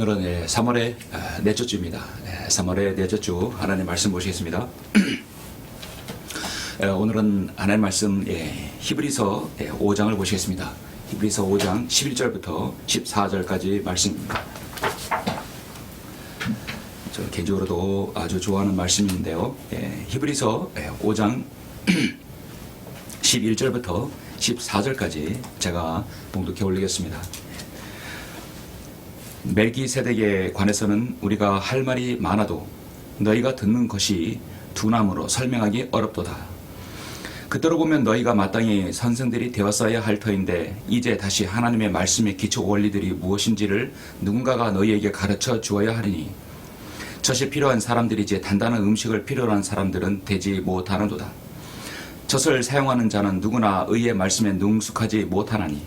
오늘은 3월의 넷째 주입니다. 3월의 넷째 주 하나님 말씀 보시겠습니다. 오늘은 하나님 말씀 히브리서 5장을 보시겠습니다. 히브리서 5장 11절부터 14절까지 말씀입니다. 저 개인적으로도 아주 좋아하는 말씀인데요. 히브리서 5장 11절부터 14절까지 제가 봉독해 올리겠습니다. 멜기세덱에 관해서는 우리가 할 말이 많아도 너희가 듣는 것이 둔함으로 설명하기 어렵도다. 그대로 보면 너희가 마땅히 선생들이 되었어야 할 터인데 이제 다시 하나님의 말씀의 기초 원리들이 무엇인지를 누군가가 너희에게 가르쳐 주어야 하리니 젖이 필요한 사람들이 이제 단단한 음식을 필요로 한 사람들은 되지 못하는도다. 젖을 사용하는 자는 누구나 의의 말씀에 능숙하지 못하나니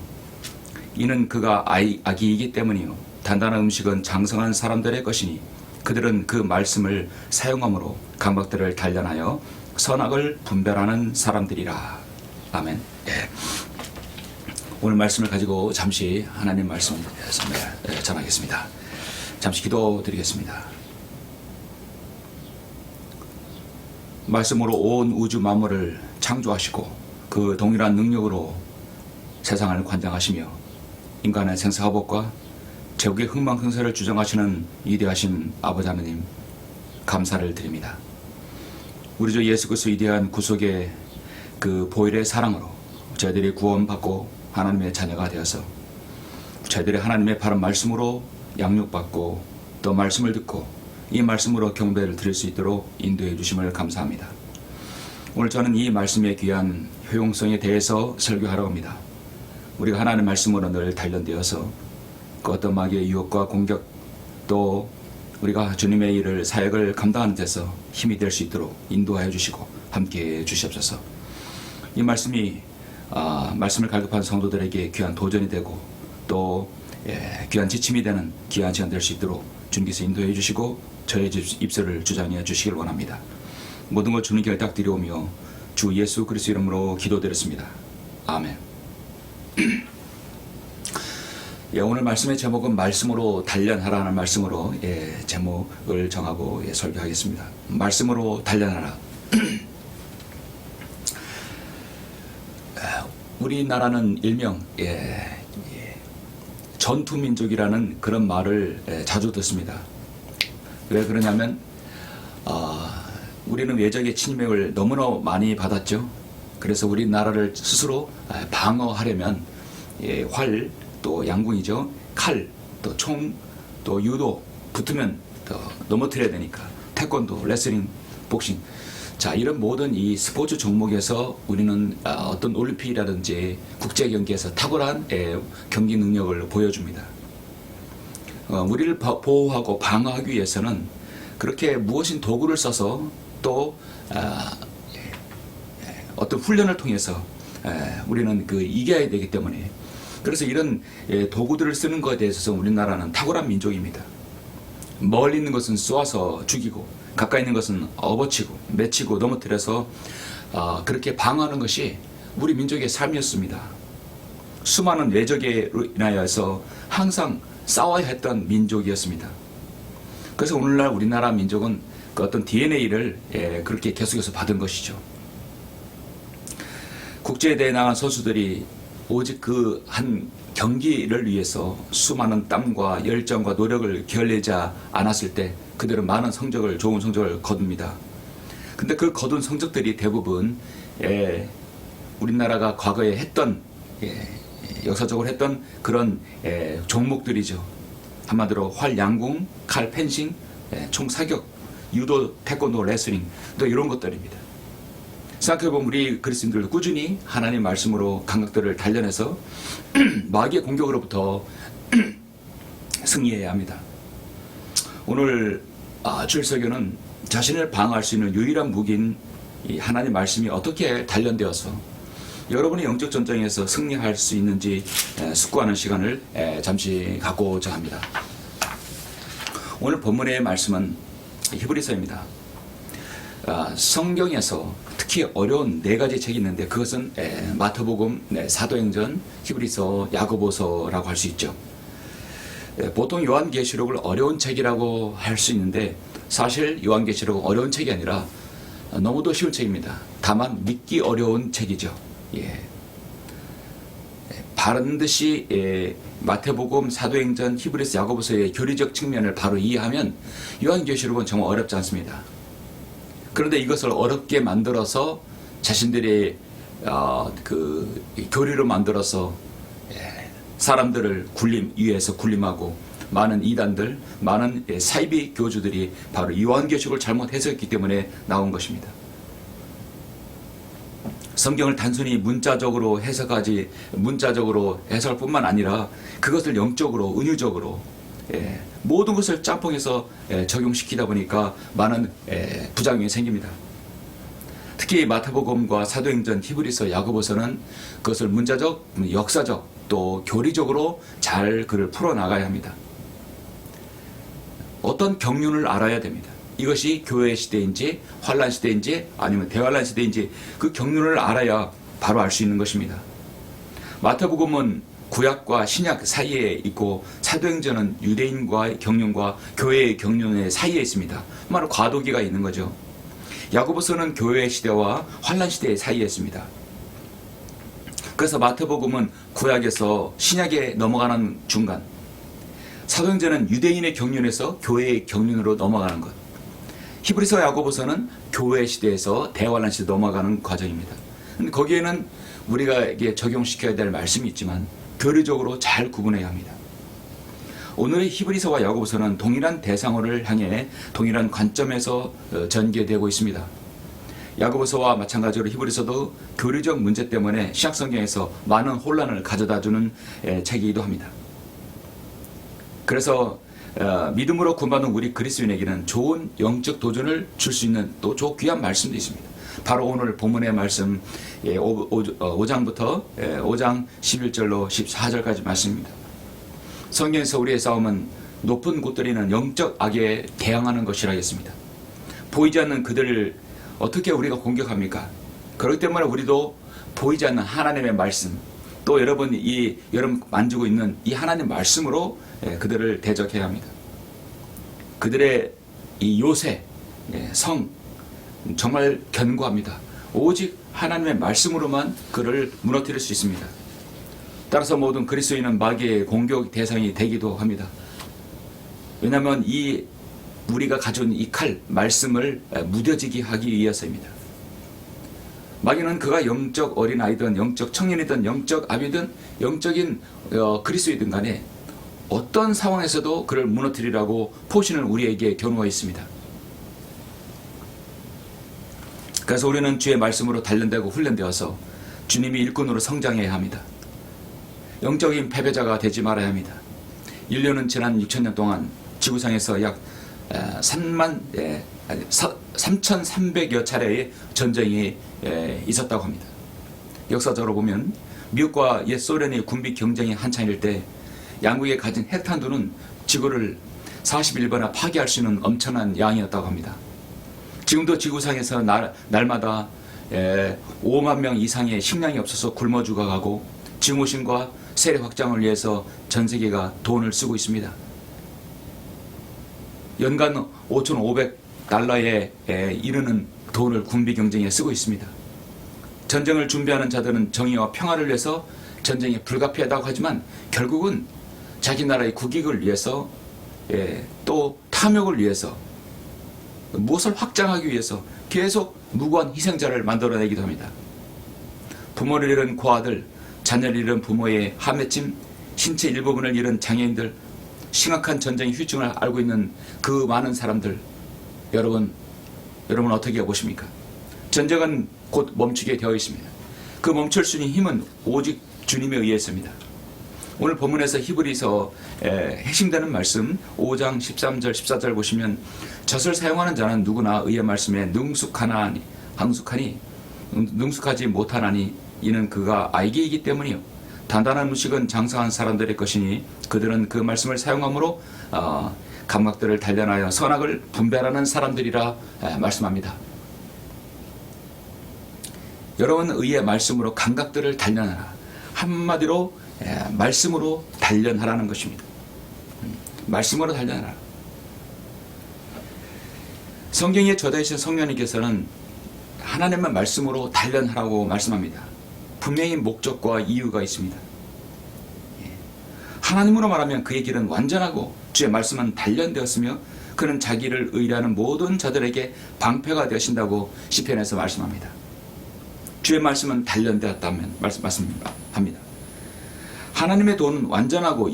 이는 그가 아기이기 때문이요 단단한 음식은 장성한 사람들의 것이니 그들은 그 말씀을 사용함으로 감각들을 단련하여 선악을 분별하는 사람들이라. 아멘. 오늘 말씀을 가지고 잠시 하나님 말씀 전하겠습니다. 잠시 기도드리겠습니다. 말씀으로 온 우주 만물을 창조하시고 그 동일한 능력으로 세상을 관장하시며 인간의 생사화복과 제국의 흥망흥쇠를 주정하시는 위대하신 아버지 하나님 감사를 드립니다. 우리 주 예수 그리스도 위대한 구속의 그 보혈의 사랑으로 저희들이 구원받고 하나님의 자녀가 되어서 저희들이 하나님의 바른 말씀으로 양육받고 또 말씀을 듣고 이 말씀으로 경배를 드릴 수 있도록 인도해 주심을 감사합니다. 오늘 저는 이 말씀의 귀한 효용성에 대해서 설교하러 합니다. 우리가 하나님의 말씀으로 늘 단련되어서 그 어떤 마귀의 유혹과 공격 또 우리가 주님의 일을 사역을 감당하는 데서 힘이 될 수 있도록 인도하여 주시고 함께해 주시옵소서. 이 말씀이 말씀을 갈급한 성도들에게 귀한 도전이 되고 또 귀한 지침이 되는 귀한 시간 될 수 있도록 주님께서 인도해 주시고 저의 입술을 주장해 주시길 원합니다. 모든 걸 주님께 부탁드리오며 주 예수 그리스도 이름으로 기도드렸습니다. 아멘. 오늘 말씀의 제목은 말씀으로 단련하라는 말씀으로 제목을 정하고 설교하겠습니다. 말씀으로 단련하라. 우리나라는 일명 전투민족이라는 그런 말을 자주 듣습니다. 왜 그러냐면 우리는 외적의 침략을 너무나 많이 받았죠. 그래서 우리나라를 스스로 방어하려면 활, 또 양궁이죠. 칼, 또 총, 또 유도 붙으면 더 넘어뜨려야 되니까 태권도, 레슬링, 복싱. 자, 이런 모든 이 스포츠 종목에서 우리는 어떤 올림픽이라든지 국제 경기에서 탁월한 경기 능력을 보여줍니다. 우리를 보호하고 방어하기 위해서는 그렇게 무엇인 도구를 써서 또 어떤 훈련을 통해서 우리는 이겨야 되기 때문에 그래서 이런 도구들을 쓰는 것에 대해서 우리나라는 탁월한 민족입니다. 멀리 있는 것은 쏘아서 죽이고 가까이 있는 것은 업어치고 맺히고 넘어뜨려서 그렇게 방어하는 것이 우리 민족의 삶이었습니다. 수많은 외적에 인하여서 항상 싸워야 했던 민족이었습니다. 그래서 오늘날 우리나라 민족은 그 어떤 DNA를 그렇게 계속해서 받은 것이죠. 국제대회에 나간 선수들이 오직 그 한 경기를 위해서 수많은 땀과 열정과 노력을 기울이지 않았을 때 그들은 많은 성적을 좋은 성적을 거둡니다. 근데 그 거둔 성적들이 대부분 우리나라가 과거에 했던 역사적으로 했던 그런 종목들이죠. 한마디로 활, 양궁, 칼, 펜싱, 총 사격, 유도, 태권도, 레슬링 또 이런 것들입니다. 생각해보면 우리 그리스도인들도 꾸준히 하나님 말씀으로 감각들을 단련해서 마귀의 공격으로부터 승리해야 합니다. 오늘 주일 설교는 자신을 방어할 수 있는 유일한 무기인 이 하나님 말씀이 어떻게 단련되어서 여러분의 영적 전쟁에서 승리할 수 있는지 숙고하는 시간을 잠시 갖고자 합니다. 오늘 본문의 말씀은 히브리서입니다. 성경에서 특히 어려운 4가지 책이 있는데 그것은 마태복음, 사도행전, 히브리서, 야고보서라고 할 수 있죠. 보통 요한계시록을 어려운 책이라고 할 수 있는데 사실 요한계시록은 어려운 책이 아니라 너무도 쉬운 책입니다. 다만 믿기 어려운 책이죠. 반드시 마태복음, 사도행전, 히브리서, 야고보서의 교리적 측면을 바로 이해하면 요한계시록은 정말 어렵지 않습니다. 그런데 이것을 어렵게 만들어서 자신들의 그 교리로 만들어서 사람들을 위해서 군림하고 많은 이단들, 많은 사이비 교주들이 바로 요한계시록을 잘못 해석했기 때문에 나온 것입니다. 성경을 단순히 문자적으로 해석할 뿐만 아니라 그것을 영적으로, 은유적으로 모든 것을 짬뽕해서 적용시키다 보니까 많은 부작용이 생깁니다. 특히 마태복음과 사도행전, 히브리서, 야고보서는 그것을 문자적, 역사적, 또 교리적으로 잘 글을 풀어나가야 합니다. 어떤 경륜을 알아야 됩니다. 이것이 교회 시대인지 환란 시대인지 아니면 대환란 시대인지 그 경륜을 알아야 바로 알 수 있는 것입니다. 마태복음은 구약과 신약 사이에 있고 사도행전은 유대인과의 경륜과 교회의 경륜의 사이에 있습니다. 바로 과도기가 있는 거죠. 야고보서는 교회 시대와 환란 시대의 사이에 있습니다. 그래서 마태복음은 구약에서 신약에 넘어가는 중간, 사도행전은 유대인의 경륜에서 교회의 경륜으로 넘어가는 것, 히브리서, 야고보서는 교회 시대에서 대환란 시대 넘어가는 과정입니다. 거기에는 우리가 이게 적용시켜야 될 말씀이 있지만 교리적으로 잘 구분해야 합니다. 오늘의 히브리서와 야고보서는 동일한 대상어를 향해 동일한 관점에서 전개되고 있습니다. 야고보서와 마찬가지로 히브리서도 교리적 문제 때문에 신약성경에서 많은 혼란을 가져다주는 책이기도 합니다. 그래서 믿음으로 구원받는 우리 그리스도인에게는 좋은 영적 도전을 줄 수 있는 또 귀한 말씀도 있습니다. 바로 오늘 본문의 말씀 5장부터 5장 11절로 14절까지 말씀입니다. 성경에서 우리의 싸움은 높은 곳들이는 영적 악에 대항하는 것이라 했습니다. 보이지 않는 그들을 어떻게 우리가 공격합니까? 그렇기 때문에 우리도 보이지 않는 하나님의 말씀, 또 여러분 만지고 있는 이 하나님 말씀으로 그들을 대적해야 합니다. 그들의 이 요새, 성 정말 견고합니다. 오직 하나님의 말씀으로만 그를 무너뜨릴 수 있습니다. 따라서 모든 그리스도인은 마귀의 공격 대상이 되기도 합니다. 왜냐하면 우리가 가진 이 칼, 말씀을 무뎌지게 하기 위해서입니다. 마귀는 그가 영적 어린아이든 영적 청년이든 영적 아비든 영적인 그리스도이든 간에 어떤 상황에서도 그를 무너뜨리라고 포신을 우리에게 겨누어 있습니다. 그래서 우리는 주의 말씀으로 단련되고 훈련되어서 주님이 일꾼으로 성장해야 합니다. 영적인 패배자가 되지 말아야 합니다. 인류는 지난 6,000년 동안 지구상에서 약 3,300여 차례의 전쟁이 있었다고 합니다. 역사적으로 보면 미국과 옛 소련의 군비 경쟁이 한창일 때 양국이 가진 핵탄두는 지구를 41번이나 파괴할 수 있는 엄청난 양이었다고 합니다. 지금도 지구상에서 날마다 5만 명 이상의 식량이 없어서 굶어 죽어가고 증오심과 세례 확장을 위해서 전 세계가 돈을 쓰고 있습니다. 연간 5,500달러에 이르는 돈을 군비 경쟁에 쓰고 있습니다. 전쟁을 준비하는 자들은 정의와 평화를 위해서 전쟁이 불가피하다고 하지만 결국은 자기 나라의 국익을 위해서 또 탐욕을 위해서 무엇을 확장하기 위해서 계속 무고한 희생자를 만들어내기도 합니다. 부모를 잃은 고아들, 자녀를 잃은 부모의 하매짐, 신체 일부분을 잃은 장애인들, 심각한 전쟁의 후유증을 알고 있는 그 많은 사람들, 여러분 어떻게 보십니까? 전쟁은 곧 멈추게 되어 있습니다. 그 멈출 수 있는 힘은 오직 주님에 의해서입니다. 오늘 본문에서 히브리서 핵심되는 말씀 5장 13절 14절 보시면 젖을 사용하는 자는 누구나 의의 말씀에 능숙하지 못하나니 이는 그가 알게이기 때문이요 단단한 음식은 장성한 사람들의 것이니 그들은 그 말씀을 사용함으로 감각들을 단련하여 선악을 분별하는 사람들이라 말씀합니다. 여러분 의의 말씀으로 감각들을 단련하라. 한마디로 말씀으로 단련하라는 것입니다. 말씀으로 단련하라. 성경에 저자이신 성령님께서는 하나님의 말씀으로 단련하라고 말씀합니다. 분명히 목적과 이유가 있습니다. 하나님으로 말하면 그의 길은 완전하고 주의 말씀은 단련되었으며 그는 자기를 의뢰하는 모든 자들에게 방패가 되신다고 시편에서 말씀합니다. 주의 말씀은 단련되었다면 말씀합니다. 하나님의 도는 완전하고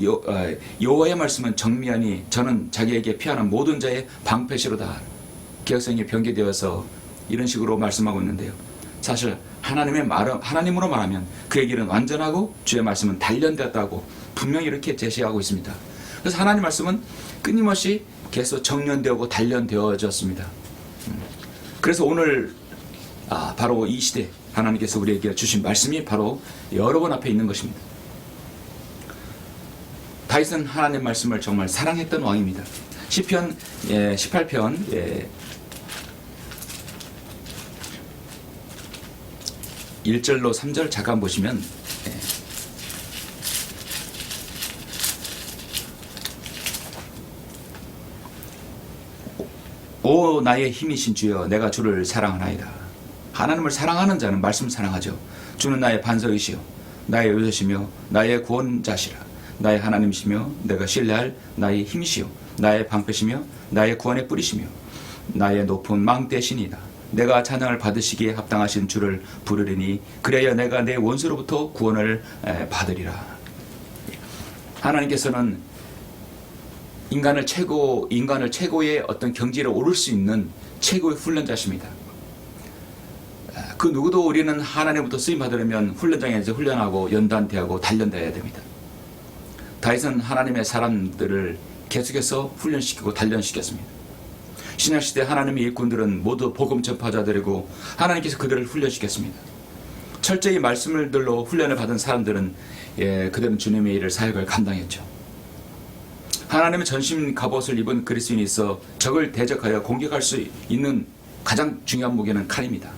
여호와의 말씀은 정미하니 저는 자기에게 피하는 모든 자의 방패시로다. 개혁성이 변개되어서 이런 식으로 말씀하고 있는데요. 사실 하나님으로 말하면 그의 길은 완전하고 주의 말씀은 단련되었다고 분명히 이렇게 제시하고 있습니다. 그래서 하나님 말씀은 끊임없이 계속 정련되고 단련되어졌습니다. 그래서 오늘 바로 이 시대 하나님께서 우리에게 주신 말씀이 바로 여러분 앞에 있는 것입니다. 다윗은 하나님 말씀을 정말 사랑했던 왕입니다. 시편 18편 1절로 3절 잠깐 보시면 오 나의 힘이신 주여 내가 주를 사랑하나이다. 하나님을 사랑하는 자는 말씀 사랑하죠. 주는 나의 반석이시요 나의 요새시며 나의 구원자시라. 나의 하나님이시며 내가 신뢰할 나의 힘이시요 나의 방패시며 나의 구원의 뿌리시며 나의 높은 망대시니이다. 내가 찬양을 받으시기에 합당하신 주를 부르리니 그래야 내가 내 원수로부터 구원을 받으리라. 하나님께서는 인간을 최고의 어떤 경지를 오를 수 있는 최고의 훈련자십니다. 그 누구도 우리는 하나님부터 쓰임 받으려면 훈련장에서 훈련하고 연단대하고 단련돼야 됩니다. 다윗은 하나님의 사람들을 계속해서 훈련시키고 단련시켰습니다. 신약시대 하나님의 일꾼들은 모두 복음 전파자들이고 하나님께서 그들을 훈련시켰습니다. 철저히 말씀들로 훈련을 받은 사람들은 그들은 주님의 일을 사역을 감당했죠. 하나님의 전신 갑옷을 입은 그리스도인이 있어 적을 대적하여 공격할 수 있는 가장 중요한 무기는 칼입니다.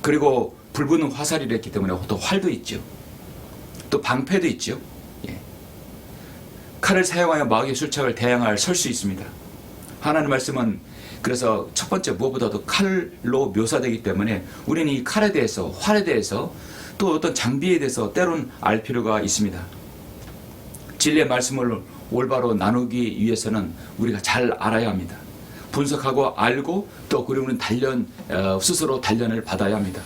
그리고 불붙는 화살이 있기 때문에 또 활도 있죠. 또 방패도 있죠. 칼을 사용하여 마귀의 술책을 대항할 설 수 있습니다. 하나님 말씀은 그래서 첫 번째 무엇보다도 칼로 묘사되기 때문에 우리는 이 칼에 대해서 활에 대해서 또 어떤 장비에 대해서 때론 알 필요가 있습니다. 진리의 말씀을 올바로 나누기 위해서는 우리가 잘 알아야 합니다. 분석하고 알고 또 그리고 우리는 스스로 단련을 받아야 합니다.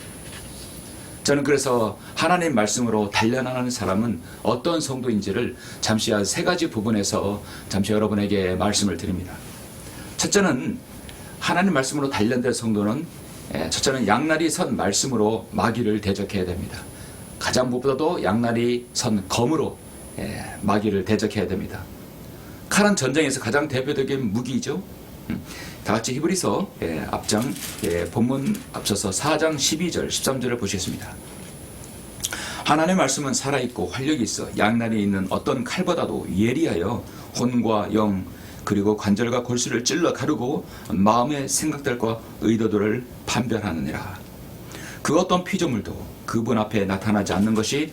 저는 그래서 하나님 말씀으로 단련하는 사람은 어떤 성도인지를 잠시 세 가지 부분에서 잠시 여러분에게 말씀을 드립니다. 첫째는 하나님 말씀으로 단련된 성도는 첫째는 양날이 선 말씀으로 마귀를 대적해야 됩니다. 가장 무엇보다도 양날이 선 검으로 마귀를 대적해야 됩니다. 칼은 전쟁에서 가장 대표적인 무기이죠. 다 같이 히브리서 앞장 본문 앞서서 4장 12절 13절을 보시겠습니다. 하나님의 말씀은 살아있고 활력이 있어 양날이 있는 어떤 칼보다도 예리하여 혼과 영 그리고 관절과 골수를 찔러 가르고 마음의 생각들과 의도들을 판별하느니라. 그 어떤 피조물도 그분 앞에 나타나지 않는 것이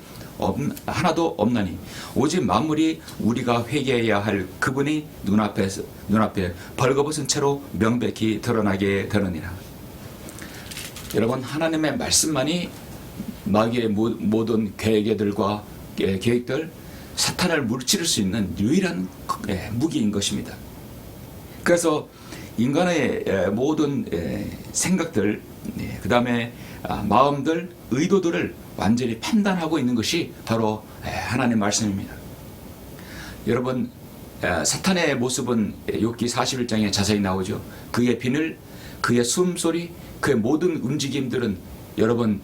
하나도 없나니 오직 만물이 우리가 회개해야 할 그분이 눈앞에 벌거벗은 채로 명백히 드러나게 되느니라. 여러분, 하나님의 말씀만이 마귀의 모든 계획들과 계획들, 사탄을 물리칠 수 있는 유일한 무기인 것입니다. 그래서 인간의 모든 생각들, 그 다음에 마음들, 의도들을 완전히 판단하고 있는 것이 바로 하나님의 말씀입니다. 여러분, 사탄의 모습은 욥기 41장에 자세히 나오죠. 그의 비늘, 그의 숨소리, 그의 모든 움직임들은 여러분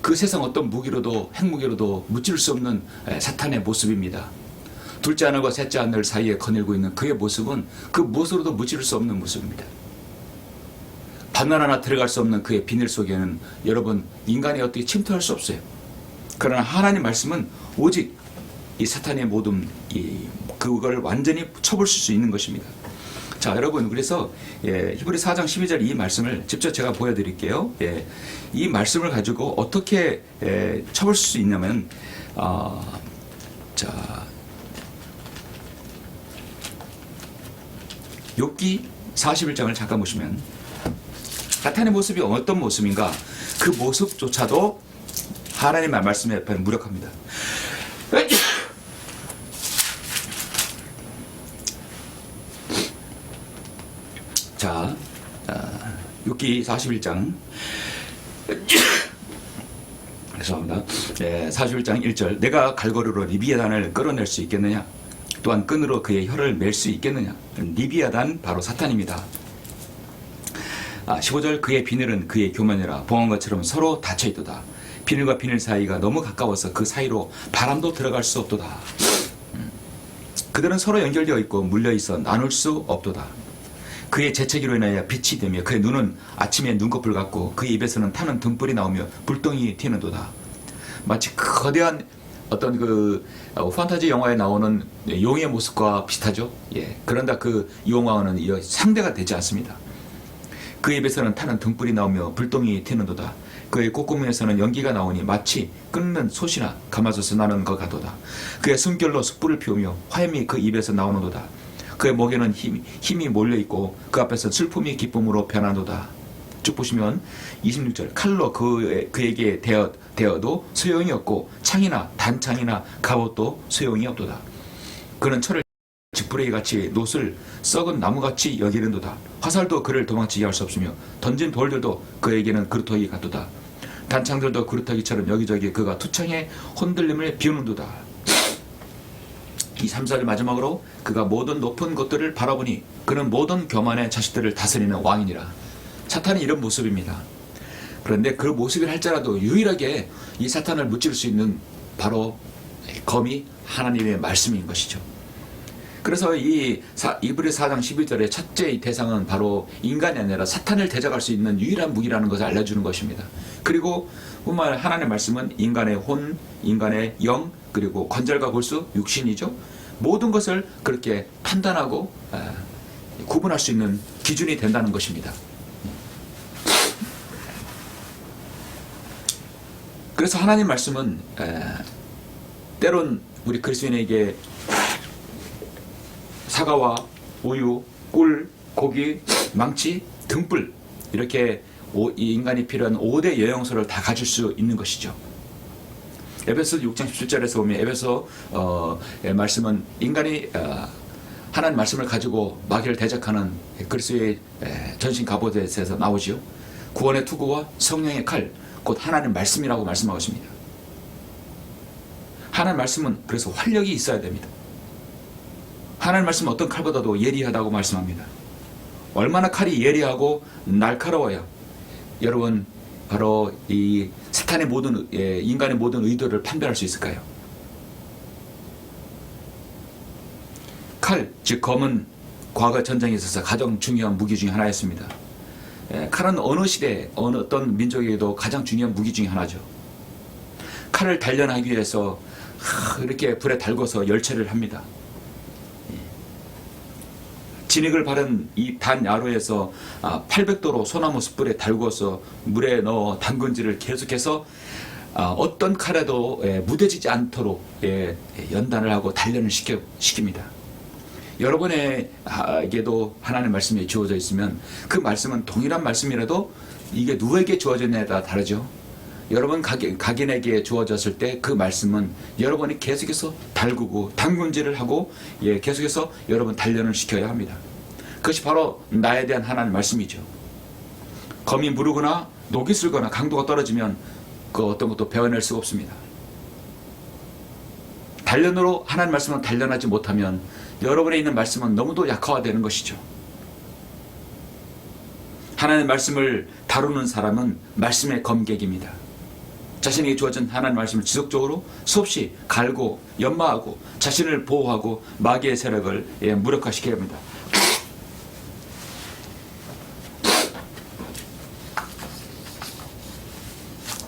그 세상 어떤 무기로도 핵무기로도 무찌를 수 없는 사탄의 모습입니다. 둘째 하늘과 셋째 하늘 사이에 거닐고 있는 그의 모습은 그 무엇으로도 무찌를 수 없는 모습입니다. 바늘 하나 들어갈 수 없는 그의 비늘 속에는 여러분 인간이 어떻게 침투할 수 없어요. 그러나 하나님 말씀은 오직 이 사탄의 모든 그걸 완전히 쳐볼 수 있는 것입니다. 자, 여러분, 그래서 히브리 4장 12절 이 말씀을 직접 제가 보여드릴게요. 이 말씀을 가지고 어떻게 쳐볼 수 있냐면 자, 욥기 41장을 잠깐 보시면 사탄의 모습이 어떤 모습인가, 그 모습조차도 하나님의 말씀에 앞에는 무력합니다. 자, 욥기 41장 죄송합니다. 41장 1절, 내가 갈고리로 리비아단을 끌어낼 수 있겠느냐, 또한 끈으로 그의 혀를 맬 수 있겠느냐. 리비아단 바로 사탄입니다. 15절, 그의 비늘은 그의 교만이라 봉황과처럼 서로 닫혀있도다. 비늘과 비늘 사이가 너무 가까워서 그 사이로 바람도 들어갈 수 없도다. 그들은 서로 연결되어 있고 물려있어 나눌 수 없도다. 그의 재채기로 인하여 빛이 되며 그의 눈은 아침에 눈꺼풀 같고 그의 입에서는 타는 등불이 나오며 불덩이 튀는도다. 마치 거대한 어떤 그 판타지 영화에 나오는 용의 모습과 비슷하죠. 그런데 그 용왕은 상대가 되지 않습니다. 그의 입에서는 타는 등불이 나오며 불덩이 튀는도다. 그의 콧구멍에서는 연기가 나오니 마치 끓는 솥이나 가마솥에서 나는 것 같도다. 그의 숨결로 숯불을 피우며 화염이 그 입에서 나오는도다. 그의 목에는 힘이 몰려있고 그 앞에서 슬픔이 기쁨으로 변하도다. 쭉 보시면 26절, 칼로 그에게 대어도 소용이 없고 창이나 단창이나 갑옷도 소용이 없도다. 그는 철을 지푸레기같이 놋을 썩은 나무같이 여기는도다. 화살도 그를 도망치게 할 수 없으며 던진 돌들도 그에게는 그루터기 같도다. 단창들도 그루터기처럼 여기저기 그가 투창에 흔들림을 비우는도다. 이 3절 마지막으로, 그가 모든 높은 것들을 바라보니 그는 모든 교만의 자식들을 다스리는 왕이니라. 사탄은 이런 모습입니다. 그런데 그 모습을 할지라도 유일하게 이 사탄을 무찌를 수 있는 바로 검이 하나님의 말씀인 것이죠. 그래서 이 이브리서 4장 11절의 첫째 대상은 바로 인간이 아니라 사탄을 대적할 수 있는 유일한 무기라는 것을 알려주는 것입니다. 그리고 뿐만 아니라 하나님의 말씀은 인간의 혼, 인간의 영, 그리고 관절과 골수, 육신이죠. 모든 것을 그렇게 판단하고 구분할 수 있는 기준이 된다는 것입니다. 그래서 하나님 말씀은 때론 우리 그리스도인에게 사과와 우유, 꿀, 고기, 망치, 등불, 이렇게 인간이 필요한 5대 영양소를 다 가질 수 있는 것이죠. 에베소 6장 17절에서 보면 에베소 말씀은 인간이 하나님 말씀을 가지고 마귀를 대적하는 그리스도의 전신 갑옷에 대해서 나오지요. 구원의 투구와 성령의 칼, 곧 하나님 말씀이라고 말씀하고 있습니다. 하나님 말씀은 그래서 활력이 있어야 됩니다. 하나님 말씀은 어떤 칼보다도 예리하다고 말씀합니다. 얼마나 칼이 예리하고 날카로워야 여러분 바로 이 사탄의 모든 인간의 모든 의도를 판별할 수 있을까요? 칼, 즉 검은 과거 전쟁에 있어서 가장 중요한 무기 중에 하나였습니다. 칼은 어느 시대, 어떤 민족에게도 가장 중요한 무기 중에 하나죠. 칼을 단련하기 위해서 이렇게 불에 달궈서 열체를 합니다. 진액을 바른 이 단야로에서 800도로 소나무 숯불에 달궈서 물에 넣어 담근지를 계속해서 어떤 칼에도 무뎌지지 않도록 연단을 하고 단련을 시킵니다. 여러분에게도 하나님의 말씀이 주어져 있으면 그 말씀은 동일한 말씀이라도 이게 누구에게 주어졌냐에 따라 다르죠. 여러분 각인에게 주어졌을 때 그 말씀은 여러분이 계속해서 달구고 담근질을 하고 계속해서 여러분 단련을 시켜야 합니다. 그것이 바로 나에 대한 하나님의 말씀이죠. 검이 무르거나 녹이 슬거나 강도가 떨어지면 그 어떤 것도 배워낼 수가 없습니다. 단련으로 하나님의 말씀을 단련하지 못하면 여러분에 있는 말씀은 너무도 약화되는 것이죠. 하나님의 말씀을 다루는 사람은 말씀의 검객입니다. 자신에게 주어진 하나님의 말씀을 지속적으로 수없이 갈고 연마하고 자신을 보호하고 마귀의 세력을 무력화시켜야 합니다.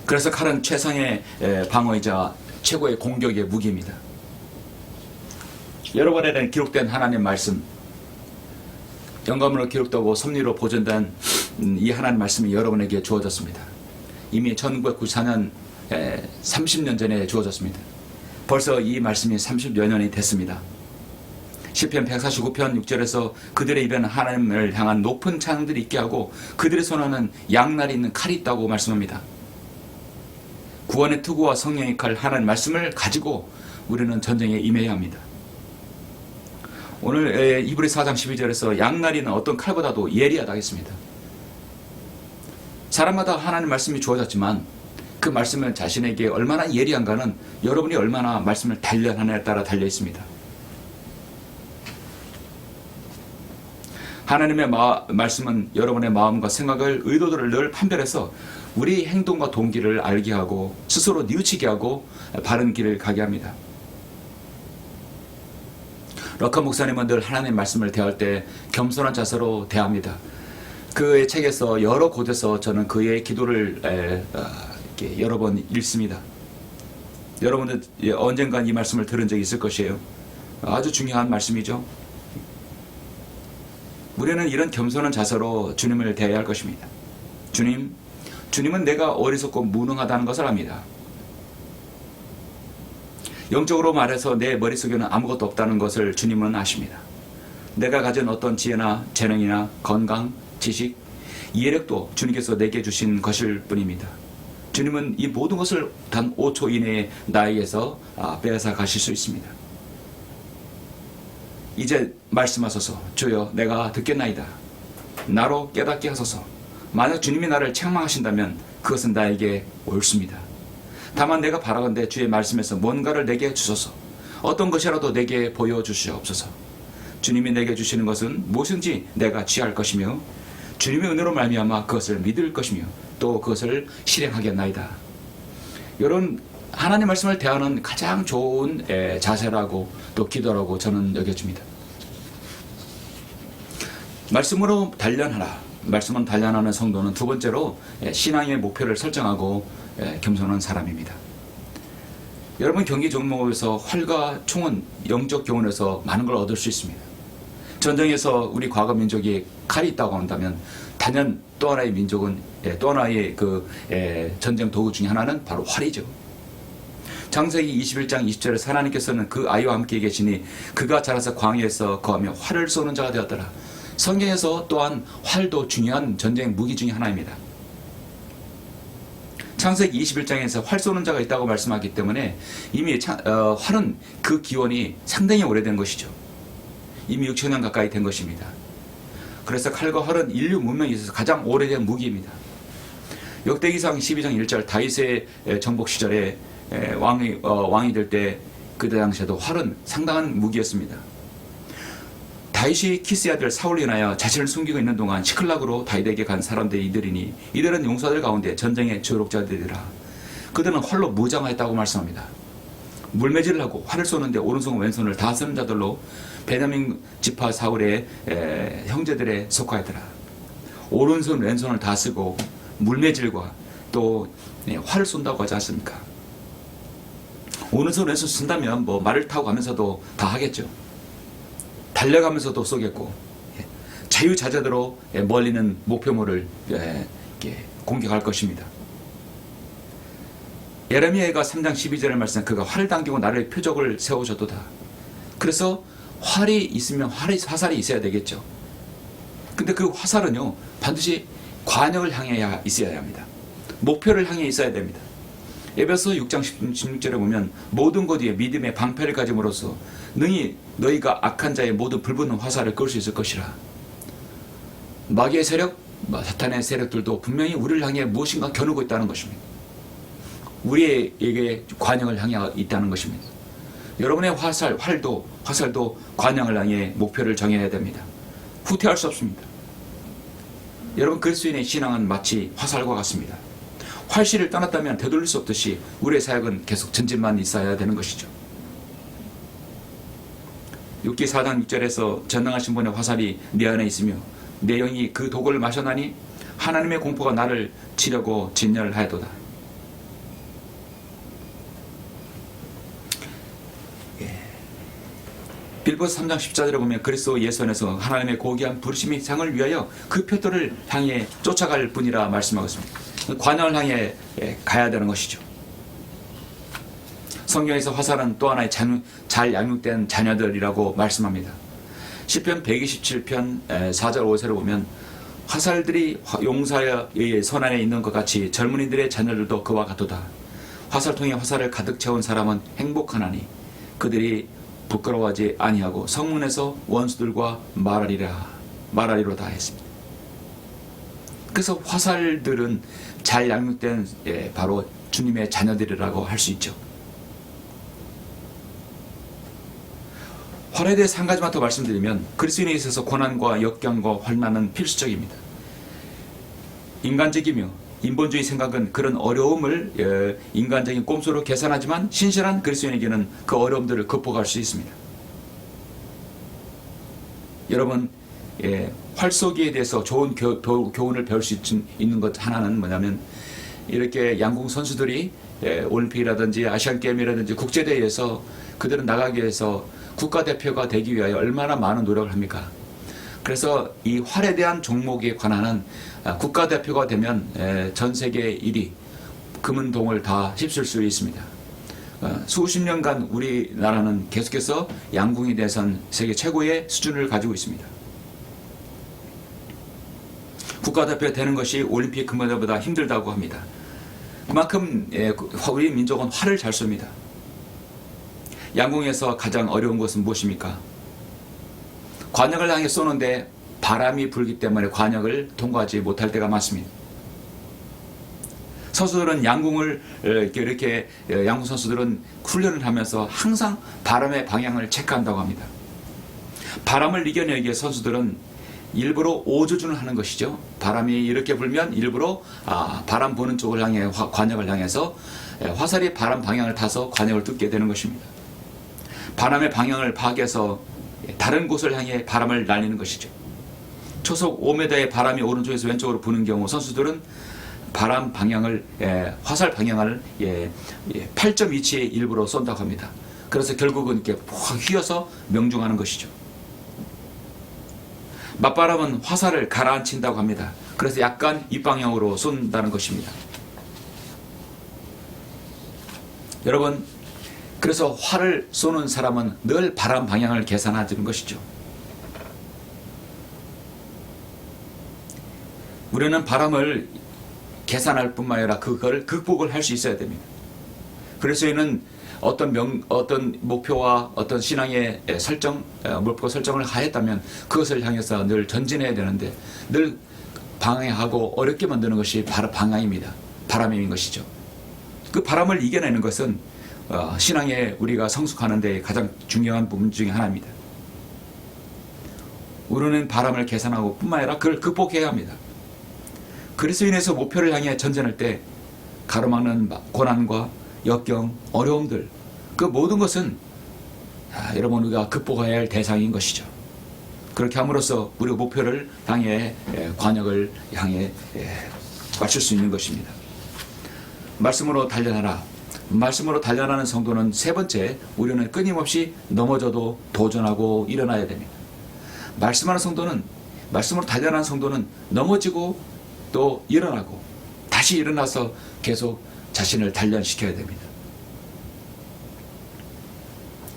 그래서 칼은 최상의 방어이자 최고의 공격의 무기입니다. 여러분에게는 기록된 하나님의 말씀, 영감으로 기록되고 섭리로 보존된 이 하나님의 말씀이 여러분에게 주어졌습니다. 이미 1994년 30년 전에 주어졌습니다. 벌써 이 말씀이 30여 년이 됐습니다. 시편 149편 6절에서 그들의 입에는 하나님을 향한 높은 찬양들이 있게 하고 그들의 손에는 양날이 있는 칼이 있다고 말씀합니다. 구원의 투구와 성령의 칼 하나님 말씀을 가지고 우리는 전쟁에 임해야 합니다. 오늘 이브리 4장 12절에서 양날이는 어떤 칼보다도 예리하다 했습니다. 사람마다 하나님 말씀이 주어졌지만 그 말씀은 자신에게 얼마나 예리한가는 여러분이 얼마나 말씀을 단련하느냐에 따라 달려 있습니다. 하나님의 말씀은 여러분의 마음과 생각을, 의도들을 늘 판별해서 우리 행동과 동기를 알게 하고 스스로 뉘우치게 하고 바른 길을 가게 합니다. 럭커 목사님은 늘 하나님의 말씀을 대할 때 겸손한 자세로 대합니다. 그의 책에서 여러 곳에서 저는 그의 기도를 여러 번 읽습니다. 여러분들 언젠간 이 말씀을 들은 적이 있을 것이에요. 아주 중요한 말씀이죠. 우리는 이런 겸손한 자세로 주님을 대해야 할 것입니다. 주님은 내가 어리석고 무능하다는 것을 압니다. 영적으로 말해서 내 머릿속에는 아무것도 없다는 것을 주님은 아십니다. 내가 가진 어떤 지혜나 재능이나 건강, 지식, 이해력도 주님께서 내게 주신 것일 뿐입니다. 주님은 이 모든 것을 단 5초 이내에 나에게서 빼앗아 가실 수 있습니다. 이제 말씀하소서. 주여, 내가 듣겠나이다. 나로 깨닫게 하소서. 만약 주님이 나를 책망하신다면 그것은 나에게 옳습니다. 다만 내가 바라건대 주의 말씀에서 뭔가를 내게 주소서. 어떤 것이라도 내게 보여주시옵소서. 주님이 내게 주시는 것은 무엇인지 내가 취할 것이며 주님의 은혜로 말미암아 그것을 믿을 것이며 또 그것을 실행하겠나이다. 이런 하나님 말씀을 대하는 가장 좋은 자세라고 또 기도라고 저는 여겨집니다. 말씀으로 단련하라. 말씀은 단련하는 성도는 두 번째로 신앙의 목표를 설정하고 겸손한 사람입니다. 여러분, 경기 종목에서 활과 총은 영적 교훈에서 많은 걸 얻을 수 있습니다. 전쟁에서 우리 과거 민족이 칼이 있다고 한다면 단연 또 하나의 민족은 또 하나의 전쟁 도구 중에 하나는 바로 활이죠. 창세기 21장 20절에 하나님께서는 그 아이와 함께 계시니 그가 자라서 광야에서 거하며 활을 쏘는 자가 되었더라. 성경에서 또한 활도 중요한 전쟁 무기 중에 하나입니다. 창세기 21장에서 활 쏘는 자가 있다고 말씀하기 때문에 이미 활은 그 기원이 상당히 오래된 것이죠. 이미 6,000년 가까이 된 것입니다. 그래서 칼과 활은 인류 문명에 있어서 가장 오래된 무기입니다. 역대기상 12장 1절 다윗의 정복 시절에 왕이 될 때 그때 당시에도 활은 상당한 무기였습니다. 다윗이 키스의 아들 사울로 인하여 자신을 숨기고 있는 동안 시클락으로 다윗에게 간 사람들이 이들이니 이들은 용사들 가운데 전쟁의 조력자들이라. 그들은 활로 무장하였다고 말씀합니다. 물매질을 하고 활을 쏘는데 오른손 왼손을 다 쓰는 자들로 베냐민 지파 사울의 형제들에 속하였더라. 오른손 왼손을 다 쓰고 물매질과 또 활을 쏜다고 하지 않습니까? 오른손 왼손 쓴다면 뭐 말을 타고 가면서도 다 하겠죠. 달려가면서도 쏘겠고 자유자재대로 멀리는 목표물을 공격할 것입니다. 예레미야가 3장 12절의 말씀, 그가 활을 당기고 나를 표적을 세우셨도다. 그래서 활이 있으면 화살이 있어야 되겠죠. 근데 그 화살은요 반드시 관역을 향해 있어야 합니다. 목표를 향해 있어야 됩니다. 에베소 6장 16절에 보면 모든 것 위에 믿음의 방패를 가짐으로써 능히 너희가 악한 자의 모든 불붙는 화살을 끌 수 있을 것이라. 마귀의 세력, 사탄의 세력들도 분명히 우리를 향해 무엇인가 겨누고 있다는 것입니다. 우리에게 관역을 향해 있다는 것입니다. 여러분의 화살도 관역을 향해 목표를 정해야 됩니다. 후퇴할 수 없습니다. 여러분, 그리스도인의 신앙은 마치 화살과 같습니다. 활실을 떠났다면 되돌릴 수 없듯이 우리의 사역은 계속 전진만 있어야 되는 것이죠. 욥기 4장 6절에서 전능하신 분의 화살이 내 안에 있으며 내 영이 그 독을 마셨나니 하나님의 공포가 나를 치려고 진열하여도다. 빌보서 3장 14절에 보면 그리스도 예수 안에서 하나님의 고귀한 부르심의 상을 위하여 그 표도를 향해 쫓아갈 뿐이라 말씀하고 있습니다. 관역을 향해 가야 되는 것이죠. 성경에서 화살은 또 하나의 잘 양육된 자녀들이라고 말씀합니다. 시편 127편 4절 5절을 보면 화살들이 용사의 손 안에 있는 것 같이 젊은이들의 자녀들도 그와 같도다. 화살통에 화살을 가득 채운 사람은 행복하나니 그들이 부끄러워하지 아니하고 성문에서 원수들과 말하리로다 했습니다. 그래서 화살들은 잘 양육된 바로 주님의 자녀들이라고 할 수 있죠. 활에 대해서 한 가지만 더 말씀드리면 그리스도인에 있어서 고난과 역경과 환난은 필수적입니다. 인간적이며 인본주의 생각은 그런 어려움을 인간적인 꼼수로 계산하지만 신실한 그리스도인에게는 그 어려움들을 극복할 수 있습니다. 여러분 활쏘기에 대해서 좋은 교훈을 배울 수 있는 것 하나는 뭐냐면 이렇게 양궁 선수들이 올림픽이라든지 아시안게임이라든지 국제대회에서 그들은 나가기 위해서 국가대표가 되기 위하여 얼마나 많은 노력을 합니까? 그래서 이 활에 대한 종목에 관한 국가대표가 되면 전 세계 1위 금은동을 다 휩쓸 수 있습니다. 수십 년간 우리나라는 계속해서 양궁에 대해서는 세계 최고의 수준을 가지고 있습니다. 국가대표 되는 것이 올림픽 금메달보다 힘들다고 합니다. 그만큼 우리 민족은 활을 잘 쏩니다. 양궁에서 가장 어려운 것은 무엇입니까? 관역을 향해 쏘는데 바람이 불기 때문에 관역을 통과하지 못할 때가 많습니다. 선수들은 양궁을 이렇게 양궁 선수들은 훈련을 하면서 항상 바람의 방향을 체크한다고 합니다. 바람을 이겨내기 위해 선수들은 일부러 오조준을 하는 것이죠. 바람이 이렇게 불면 일부러 바람 부는 쪽을 향해 관역을 향해서 화살이 바람 방향을 타서 관역을 뚫게 되는 것입니다. 바람의 방향을 파악해서 다른 곳을 향해 바람을 날리는 것이죠. 초속 5m의 바람이 오른쪽에서 왼쪽으로 부는 경우 선수들은 바람 방향을 화살 방향을 8.2치에 일부러 쏜다고 합니다. 그래서 결국은 이렇게 확 휘어서 명중하는 것이죠. 맞바람은 화살을 가라앉힌다고 합니다. 그래서 약간 윗방향으로 쏜다는 것입니다. 여러분, 그래서 활을 쏘는 사람은 늘 바람 방향을 계산하는 것이죠. 우리는 바람을 계산할 뿐만 아니라 그걸 극복을 할 수 있어야 됩니다. 그래서 이는 어떤 목표와 어떤 신앙의 목표 설정을 하였다면 그것을 향해서 늘 전진해야 되는데 늘 방해하고 어렵게 만드는 것이 바로 방향입니다. 바람인 것이죠. 그 바람을 이겨내는 것은 신앙에 우리가 성숙하는 데 가장 중요한 부분 중에 하나입니다. 우리는 바람을 계산하고 뿐만 아니라 그걸 극복해야 합니다. 그리스도인에서 목표를 향해 전진할 때 가로막는 고난과 역경, 어려움들 그 모든 것은 여러분 우리가 극복해야 할 대상인 것이죠. 그렇게 함으로써 우리가 목표를 향해 관역을 향해 맞출 수 있는 것입니다. 말씀으로 달려나라. 말씀으로 달려나는 성도는 세 번째, 우리는 끊임없이 넘어져도 도전하고 일어나야 됩니다. 말씀으로 달려나는 성도는 넘어지고 또 일어나고 다시 일어나서 계속 자신을 단련시켜야 됩니다.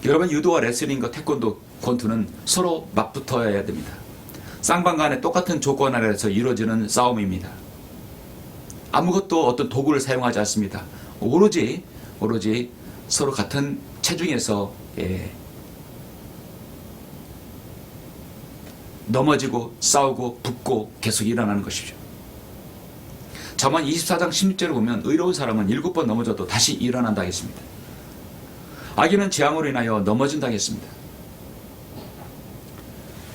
여러분, 유도와 레슬링과 태권도, 권투는 서로 맞붙어야 됩니다. 쌍방 간에 똑같은 조건 아래에서 이루어지는 싸움입니다. 아무것도 어떤 도구를 사용하지 않습니다. 오로지 서로 같은 체중에서 넘어지고 싸우고 붙고 계속 일어나는 것이죠. 잠언 24장 16절을 보면 의로운 사람은 7번 넘어져도 다시 일어난다 했습니다. 악인은 재앙으로 인하여 넘어진다 했습니다.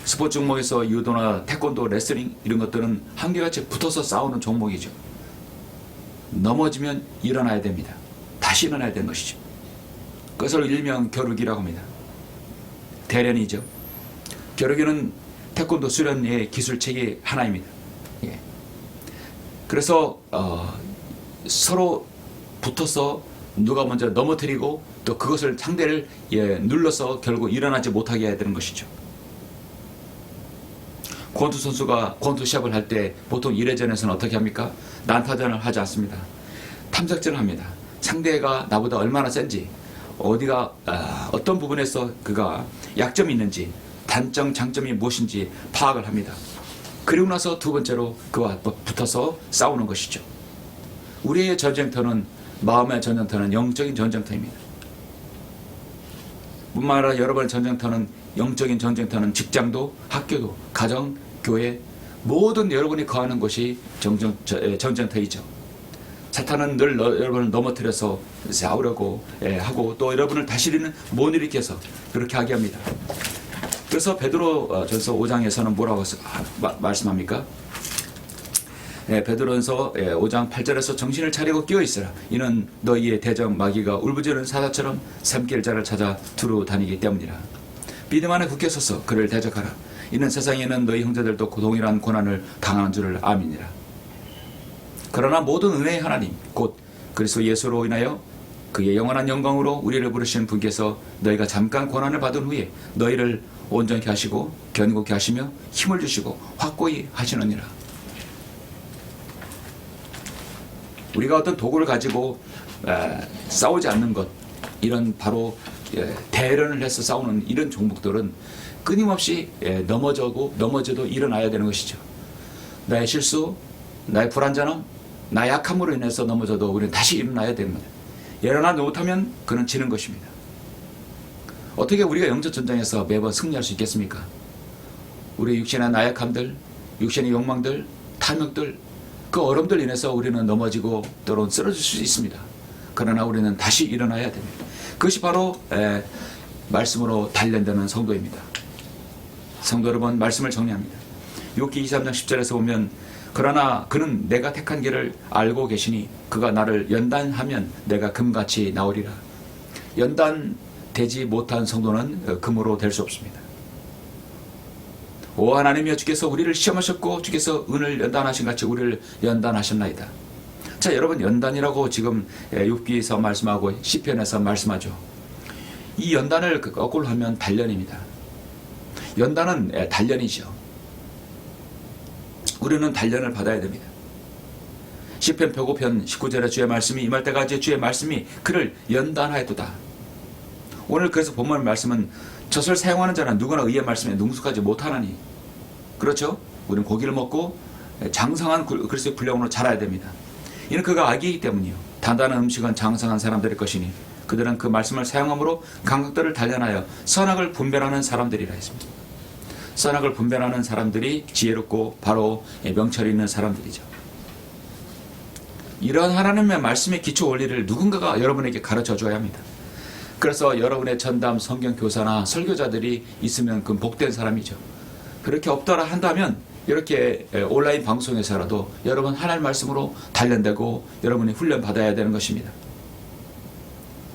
스포츠 종목에서 유도나 태권도, 레슬링 이런 것들은 한결같이 붙어서 싸우는 종목이죠. 넘어지면 일어나야 됩니다. 다시 일어나야 되는 것이죠. 그것을 일명 겨루기라고 합니다. 대련이죠. 겨루기는 태권도 수련의 기술책의 하나입니다. 그래서 서로 붙어서 누가 먼저 넘어뜨리고 또 그것을 상대를 눌러서 결국 일어나지 못하게 해야 되는 것이죠. 권투 선수가 권투 시합을 할 때 보통 1회전에서는 어떻게 합니까? 난타전을 하지 않습니다. 탐색전을 합니다. 상대가 나보다 얼마나 센지, 어디가 어떤 부분에서 그가 약점이 있는지 단점, 장점이 무엇인지 파악을 합니다. 그리고 나서 두 번째로 그와 붙어서 싸우는 것이죠. 우리의 전쟁터는, 마음의 전쟁터는 영적인 전쟁터입니다. 뿐만 아니라 여러분의 전쟁터는, 영적인 전쟁터는 직장도, 학교도, 가정, 교회, 모든 여러분이 거하는 곳이 전쟁터이죠. 사탄은 늘 여러분을 넘어뜨려서 싸우려고 하고, 또 여러분을 다시는 못 일으켜서 그렇게 하게 합니다. 그래서 베드로전서 5장에서는 뭐라고 말씀합니까? 베드로전서 5장 8절에서 정신을 차리고 깨어있으라. 이는 너희의 대적 마귀가 울부짖는 사자처럼 삼킬 자를 찾아 두루 다니기 때문이라. 믿음 안에 굳게 서서 그를 대적하라. 이는 세상에는 너희 형제들도 동일한 고난을 당하는 줄을 아미니라. 그러나 모든 은혜의 하나님 곧 그리스도 예수로 인하여 그의 영원한 영광으로 우리를 부르신 분께서 너희가 잠깐 고난을 받은 후에 너희를 온전히 하시고 견고케 하시며 힘을 주시고 확고히 하시느니라. 우리가 어떤 도구를 가지고 싸우지 않는 것, 이런 바로 대련을 해서 싸우는 이런 종목들은 끊임없이 넘어져도 일어나야 되는 것이죠. 나의 실수, 나의 불완전함, 나의 약함으로 인해서 넘어져도 우리는 다시 일어나야 됩니다. 일어나지 못하면 그는 지는 것입니다. 어떻게 우리가 영적 전쟁에서 매번 승리할 수 있겠습니까? 우리 육신의 나약함들, 육신의 욕망들, 탐욕들, 그 어려움들 인해서 우리는 넘어지고 때로는 쓰러질 수 있습니다. 그러나 우리는 다시 일어나야 됩니다. 그것이 바로 말씀으로 단련되는 성도입니다. 성도 여러분, 말씀을 정리합니다. 욥기 23장 10절에서 보면 그러나 그는 내가 택한 길을 알고 계시니 그가 나를 연단하면 내가 금같이 나오리라. 연단되지 못한 성도는 금으로 될 수 없습니다. 오 하나님이여, 주께서 우리를 시험하셨고 주께서 은을 연단하신 같이 우리를 연단하셨나이다. 자, 여러분, 연단이라고 지금 욥기에서 말씀하고 시편에서 말씀하죠. 이 연단을 거꾸로 하면 단련입니다. 연단은 단련이죠. 우리는 단련을 받아야 됩니다. 시편 105편 19절에 주의 말씀이 임할 때까지 주의 말씀이 그를 연단하였도다. 오늘 그래서 본문 말씀은 젖을 사용하는 자는 누구나 의의 말씀에 능숙하지 못하나니. 그렇죠? 우리는 고기를 먹고 장성한 그리스도의 분량으로 자라야 됩니다. 이는 그가 악이기 때문이요. 단단한 음식은 장성한 사람들일 것이니 그들은 그 말씀을 사용함으로 감각들을 단련하여 선악을 분별하는 사람들이라 했습니다. 선악을 분별하는 사람들이 지혜롭고 바로 명철이 있는 사람들이죠. 이런 하나님의 말씀의 기초 원리를 누군가가 여러분에게 가르쳐 줘야 합니다. 그래서 여러분의 전담 성경 교사나 설교자들이 있으면 그 복된 사람이죠. 그렇게 없더라 한다면 이렇게 온라인 방송에서라도 여러분 하나님 말씀으로 단련되고 여러분이 훈련 받아야 되는 것입니다.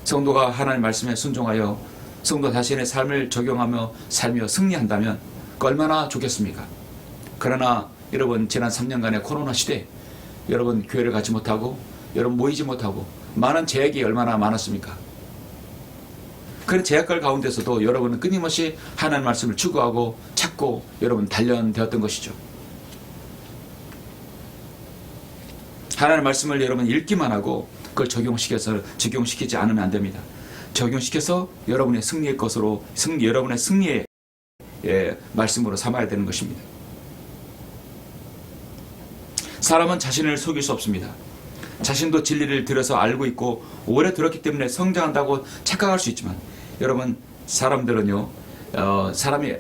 성도가 하나님 말씀에 순종하여 성도 자신의 삶을 적용하며 살며 승리한다면 그 얼마나 좋겠습니까? 그러나 여러분, 지난 3년간의 코로나 시대 여러분 교회를 가지 못하고 여러분 모이지 못하고 많은 제약이 얼마나 많았습니까? 그런 제약들 가운데서도 여러분은 끊임없이 하나님 말씀을 추구하고 찾고 여러분 단련되었던 것이죠. 하나님 말씀을 여러분 읽기만 하고 그걸 적용시키지 않으면 안 됩니다. 적용시켜서 여러분의 승리의 것으로 여러분의 승리의 말씀으로 삼아야 되는 것입니다. 사람은 자신을 속일 수 없습니다. 자신도 진리를 들어서 알고 있고 오래 들었기 때문에 성장한다고 착각할 수 있지만 여러분, 사람들은요, 사람이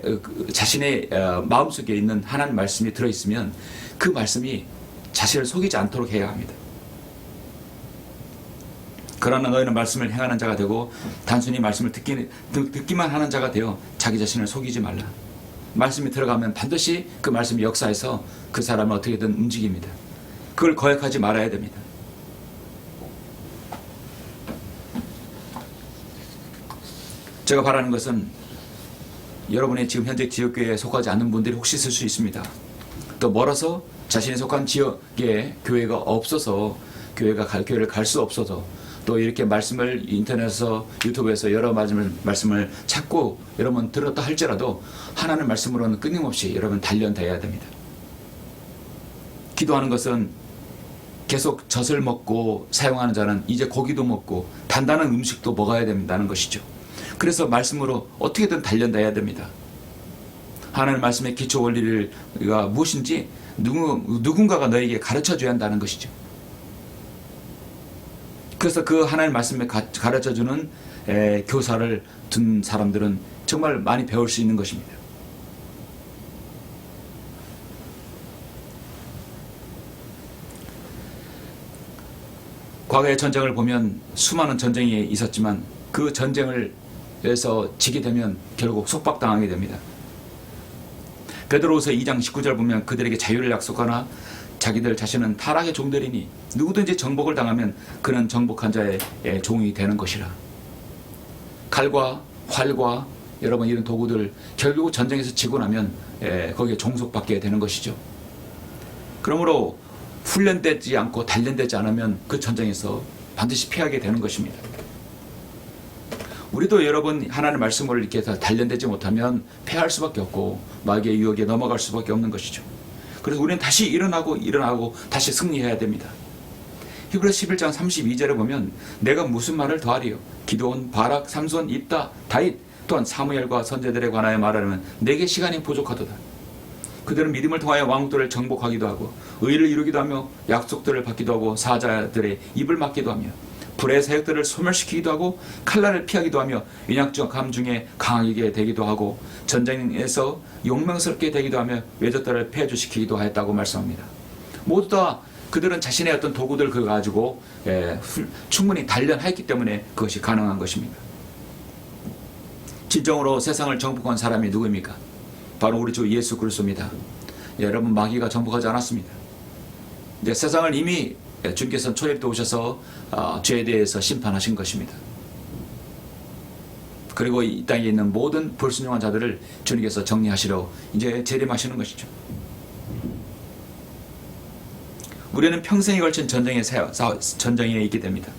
자신의 마음속에 있는 하나님 말씀이 들어있으면 그 말씀이 자신을 속이지 않도록 해야 합니다. 그러나 너희는 말씀을 행하는 자가 되고 단순히 말씀을 듣기만 하는 자가 되어 자기 자신을 속이지 말라. 말씀이 들어가면 반드시 그 말씀이 역사해서 그 사람을 어떻게든 움직입니다. 그걸 거역하지 말아야 됩니다. 제가 바라는 것은 여러분의 지금 현재 지역교회에 속하지 않는 분들이 혹시 있을 수 있습니다. 또 멀어서 자신이 속한 지역에 교회가 없어서 교회를 갈 수 없어서 또 이렇게 말씀을 인터넷에서 유튜브에서 여러 말씀을 찾고 여러분 들었다 할지라도 하나님 말씀으로는 끊임없이 여러분 단련돼야 됩니다. 기도하는 것은 계속 젖을 먹고 사용하는 자는 이제 고기도 먹고 단단한 음식도 먹어야 된다는 것이죠. 그래서 말씀으로 어떻게든 단련돼야 됩니다. 하나님 말씀의 기초 원리가 무엇인지 누군가가 너에게 가르쳐줘야 한다는 것이죠. 그래서 그 하나님 말씀에 가르쳐주는 교사를 둔 사람들은 정말 많이 배울 수 있는 것입니다. 과거의 전쟁을 보면 수많은 전쟁이 있었지만 그 전쟁에서 지게 되면 결국 속박당하게 됩니다. 베드로후서 2장 19절 보면 그들에게 자유를 약속하나 자기들 자신은 타락의 종들이니 누구든지 정복을 당하면 그는 정복한 자의 종이 되는 것이라. 칼과 활과 여러분 이런 도구들 결국 전쟁에서 지고 나면 거기에 종속받게 되는 것이죠. 그러므로 훈련되지 않고 단련되지 않으면 그 전쟁에서 반드시 피하게 되는 것입니다. 우리도 여러분 하나님의 말씀을 이렇게 단련되지 못하면 패할 수밖에 없고 마귀의 유혹에 넘어갈 수밖에 없는 것이죠. 그래서 우리는 다시 일어나고 다시 승리해야 됩니다. 히브리서 11장 32절에 보면 내가 무슨 말을 더하리요? 기드온, 바락, 삼손, 입다, 다윗 또한 사무엘과 선제들에 관하여 말하려면 내게 시간이 부족하도다. 그들은 믿음을 통하여 왕국들을 정복하기도 하고 의를 이루기도 하며 약속들을 받기도 하고 사자들의 입을 막기도 하며 불의 사역들을 소멸시키기도 하고 칼날을 피하기도 하며 연약함 중에 강하게 되기도 하고 전쟁에서 용맹스럽게 되기도 하며 외적들을 폐주시키기도 하였다고 말씀합니다. 모두 다 그들은 자신의 어떤 도구들 그걸 가지고 충분히 단련했기 때문에 그것이 가능한 것입니다. 진정으로 세상을 정복한 사람이 누구입니까? 바로 우리 주 예수 그리스도입니다. 여러분 마귀가 정복하지 않았습니다. 이제 세상을 이미 주께서는 초입 때 오셔서 죄에 대해서 심판하신 것입니다. 그리고 이 땅에 있는 모든 불순종한 자들을 주님께서 정리하시러 이제 재림하시는 것이죠. 우리는 평생에 걸친 전쟁에 있게 됩니다.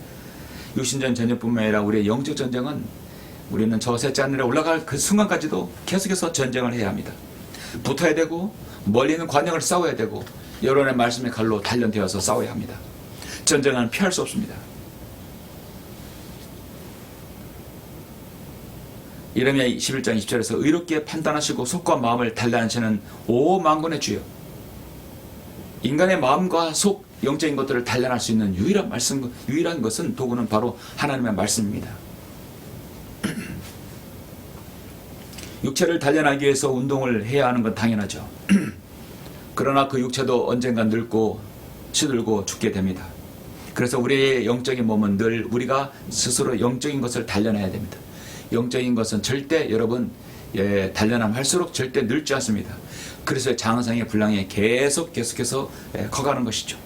육신전 전쟁뿐만 아니라 우리의 영적 전쟁은 우리는 저 셋째 하늘에 올라갈 그 순간까지도 계속해서 전쟁을 해야 합니다. 붙어야 되고 멀리 있는 관역을 싸워야 되고 여론의 말씀의 칼로 단련되어서 싸워야 합니다. 전쟁은 피할 수 없습니다. 이레미야 11장 20절에서 의롭게 판단하시고 속과 마음을 단련하시는 오 만군의 주여. 인간의 마음과 속 영적인 것들을 단련할 수 있는 유일한 것은 도구는 바로 하나님의 말씀입니다. 육체를 단련하기 위해서 운동을 해야 하는 건 당연하죠. 그러나 그 육체도 언젠가 늙고 시들고 죽게 됩니다. 그래서 우리의 영적인 몸은 늘 우리가 스스로 영적인 것을 단련해야 됩니다. 영적인 것은 절대 여러분 단련함 할수록 절대 늙지 않습니다. 그래서 장성의 분량이 계속해서 커가는 것이죠.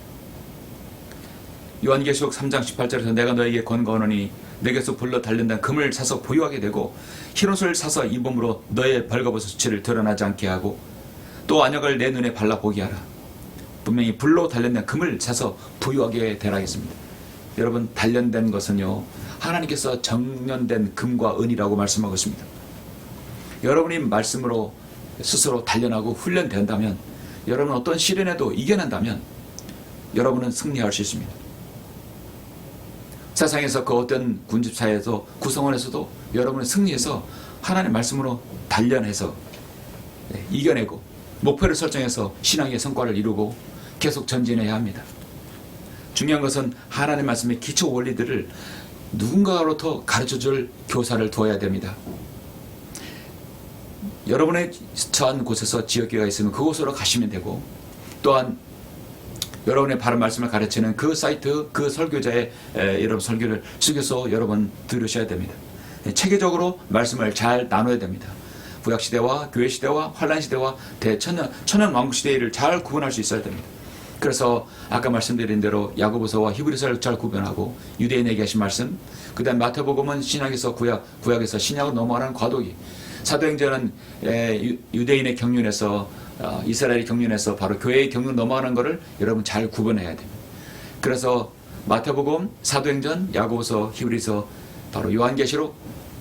요한계시록 3장 18절에서 내가 너에게 권고하노니 내게서 불러 단련된 금을 사서 보유하게 되고 흰옷을 사서 이 몸으로 너의 벌거벗은 수치를 드러나지 않게 하고 또 안역을 내 눈에 발라보게 하라. 분명히 불로 단련된 금을 사서 부유하게 되라 했습니다. 여러분 단련된 것은요 하나님께서 정련된 금과 은이라고 말씀하고 있습니다. 여러분이 말씀으로 스스로 단련하고 훈련된다면 여러분 어떤 시련에도 이겨낸다면 여러분은 승리할 수 있습니다. 세상에서 그 어떤 군집사에서 구성원에서도 여러분은 승리해서 하나님의 말씀으로 단련해서 이겨내고 목표를 설정해서 신앙의 성과를 이루고 계속 전진해야 합니다. 중요한 것은 하나님의 말씀의 기초 원리들을 누군가로부터 가르쳐줄 교사를 두어야 됩니다. 여러분의 처한 곳에서 지역교회가 있으면 그곳으로 가시면 되고 또한 여러분의 바른 말씀을 가르치는 그 사이트, 그 설교자의 여러분 설교를 숙여서 여러분 들으셔야 됩니다. 체계적으로 말씀을 잘 나눠야 됩니다. 구약시대와 교회시대와 환란시대와 천년 왕국시대를 잘 구분할 수 있어야 됩니다. 그래서 아까 말씀드린 대로 야고보서와 히브리서를 잘 구분하고 유대인에게 하신 말씀, 그 다음 마태복음은 신약에서 구약에서 신약으로 넘어가는 과도기, 사도행전은 유대인의 경륜에서 이스라엘의 경륜에서 바로 교회의 경륜 넘어가는 것을 여러분 잘 구분해야 됩니다. 그래서 마태복음, 사도행전, 야고보서, 히브리서, 바로 요한계시록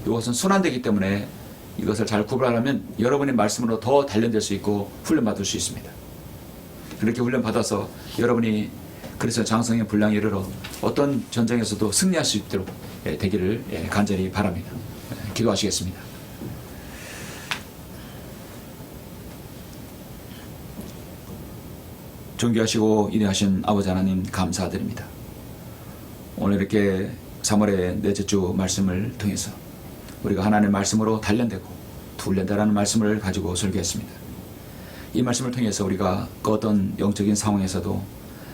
이것은 순환되기 때문에 이것을 잘 구분하면 여러분의 말씀으로 더 단련될 수 있고 훈련받을 수 있습니다. 그렇게 훈련받아서 여러분이 그래서 장성의 분량에 이르러 어떤 전쟁에서도 승리할 수 있도록 되기를 간절히 바랍니다. 기도하시겠습니다. 존귀하시고 위대하신 아버지 하나님 감사드립니다. 오늘 이렇게 3월의 넷째 주 말씀을 통해서 우리가 하나님의 말씀으로 단련되고 훈련되라는 말씀을 가지고 설교했습니다. 이 말씀을 통해서 우리가 그 어떤 영적인 상황에서도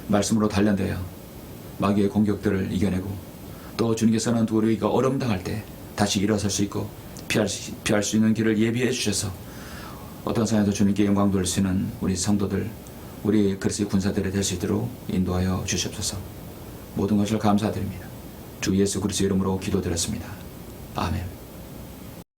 말씀으로 단련되어 마귀의 공격들을 이겨내고 또 주님께서는 우리가 어려움 당할 때 다시 일어설 수 있고 피할 수 있는 길을 예비해 주셔서 어떤 상황에도 주님께 영광 돌릴 수 있는 우리 성도들, 우리 그리스도의 군사들이 될 수 있도록 인도하여 주시옵소서. 모든 것을 감사드립니다. 주 예수 그리스도 이름으로 기도드렸습니다. 아멘.